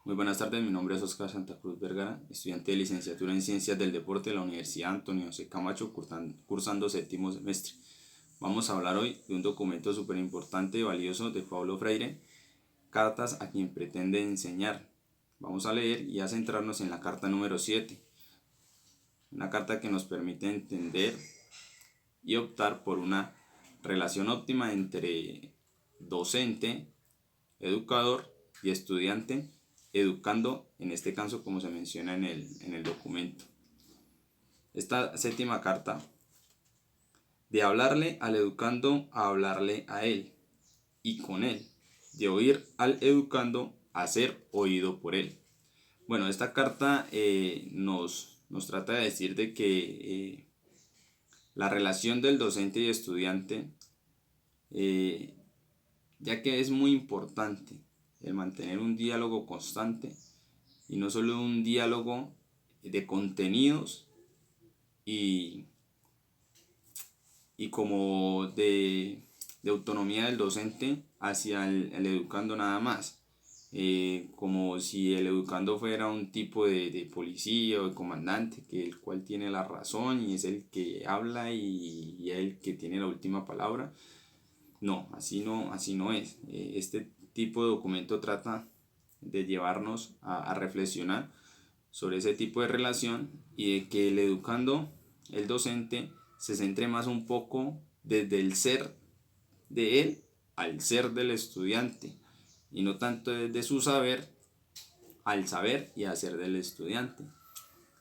Muy buenas tardes, mi nombre es Oscar Santa Cruz Vergara, estudiante de licenciatura en Ciencias del Deporte de la Universidad Antonio José Camacho, cursando séptimo semestre. Vamos a hablar hoy de un documento súper importante y valioso de Paulo Freire, Cartas a quien pretende enseñar. Vamos a leer y a centrarnos en la carta número 7, una carta que nos permite entender y optar por una relación óptima entre docente, educador y estudiante, educando, en este caso como se menciona en el documento. Esta séptima carta, de hablarle al educando a hablarle a él y con él, de oír al educando a ser oído por él. Bueno, esta carta nos trata de decir de que la relación del docente y estudiante, ya que es muy importante el mantener un diálogo constante y no solo un diálogo de contenidos y como de autonomía del docente hacia el educando nada más. Como si el educando fuera un tipo de policía o de comandante, que el cual tiene la razón y es el que habla y es el que tiene la última palabra. No, así no es. Este tipo de documento trata de llevarnos a reflexionar sobre ese tipo de relación y de que el educando, el docente, se centre más un poco desde el ser de él al ser del estudiante y no tanto desde su saber al saber y hacer del estudiante.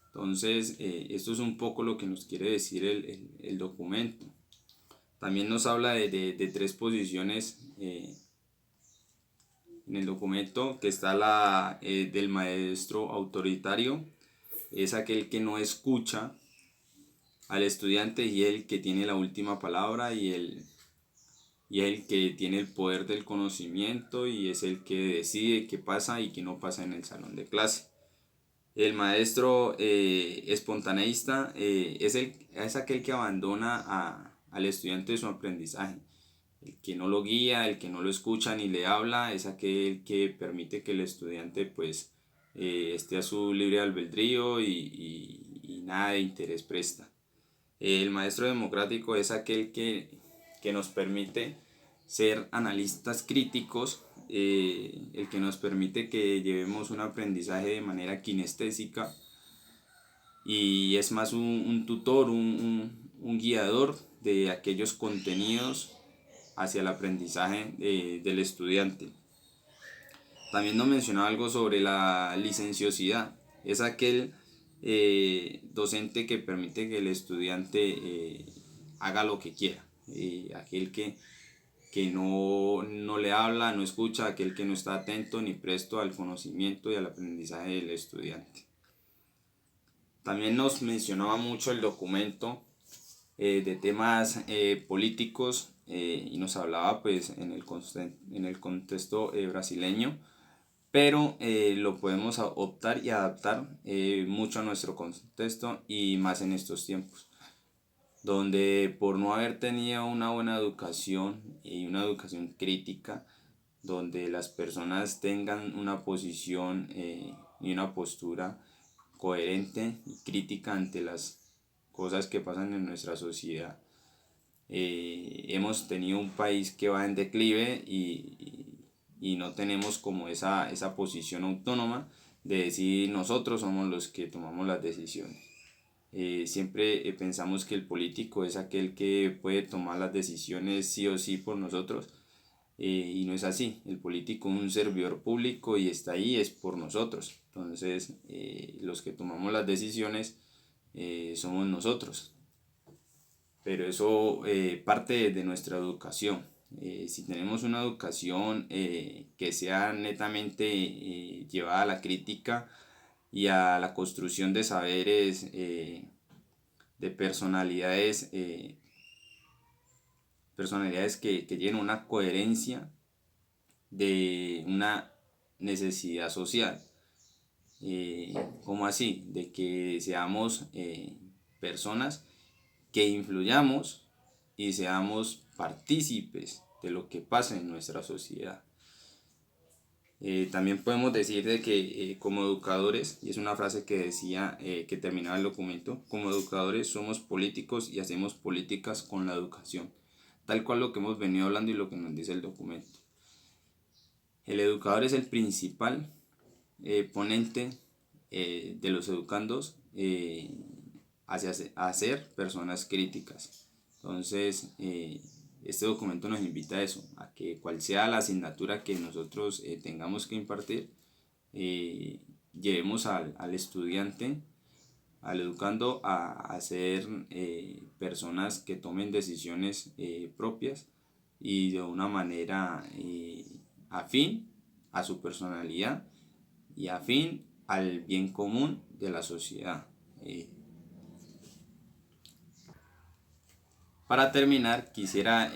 Entonces, esto es un poco lo que nos quiere decir el documento. También nos habla de tres posiciones en el documento, que está la del maestro autoritario, es aquel que no escucha al estudiante y el que tiene la última palabra y el que tiene el poder del conocimiento y es el que decide qué pasa y qué no pasa en el salón de clase. El maestro espontaneísta es aquel que abandona al estudiante de su aprendizaje. El que no lo guía, el que no lo escucha ni le habla, es aquel que permite que el estudiante pues esté a su libre albedrío y nada de interés presta. El maestro democrático es aquel que nos permite ser analistas críticos, el que nos permite que llevemos un aprendizaje de manera kinestésica y es más un tutor, un guiador de aquellos contenidos hacia el aprendizaje del estudiante. También nos mencionaba algo sobre la licenciosidad. Es aquel docente que permite que el estudiante haga lo que quiera. Aquel que no le habla, no escucha, aquel que no está atento ni presto al conocimiento y al aprendizaje del estudiante. También nos mencionaba mucho el documento de temas políticos y nos hablaba pues en el contexto brasileño, pero lo podemos optar y adaptar mucho a nuestro contexto y más en estos tiempos, donde por no haber tenido una buena educación y una educación crítica, donde las personas tengan una posición y una postura coherente y crítica ante las cosas que pasan en nuestra sociedad. Hemos tenido un país que va en declive y no tenemos como esa posición autónoma de decir nosotros somos los que tomamos las decisiones. Siempre pensamos que el político es aquel que puede tomar las decisiones sí o sí por nosotros y no es así. El político es un servidor público y está ahí es por nosotros. Entonces los que tomamos las decisiones somos nosotros. Pero eso parte de nuestra educación. Si tenemos una educación que sea netamente llevada a la crítica y a la construcción de saberes, de personalidades que lleven una coherencia de una necesidad social. ¿Cómo así? De que seamos personas que influyamos y seamos partícipes de lo que pasa en nuestra sociedad. También podemos decir de que como educadores, y es una frase que decía, que terminaba el documento, como educadores somos políticos y hacemos políticas con la educación, tal cual lo que hemos venido hablando y lo que nos dice el documento. El educador es el principal ponente de los educandos a ser personas críticas. Entonces, este documento nos invita a eso, a que cual sea la asignatura que nosotros tengamos que impartir, llevemos al estudiante, al educando, a ser personas que tomen decisiones propias y de una manera afín a su personalidad y afín al bien común de la sociedad. Para terminar, quisiera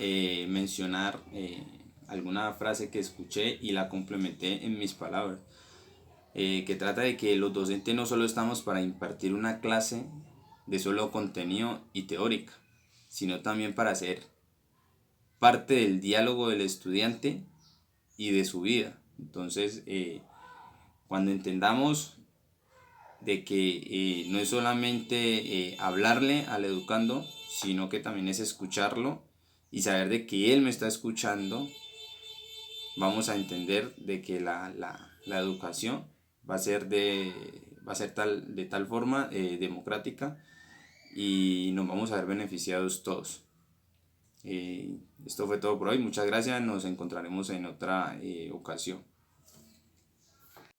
mencionar alguna frase que escuché y la complementé en mis palabras, que trata de que los docentes no solo estamos para impartir una clase de solo contenido y teórica, sino también para ser parte del diálogo del estudiante y de su vida. Entonces, cuando entendamos de que no es solamente hablarle al educando, sino que también es escucharlo y saber de que él me está escuchando, vamos a entender de que la educación va a ser de tal forma democrática y nos vamos a ver beneficiados todos. Esto fue todo por hoy, muchas gracias, nos encontraremos en otra ocasión.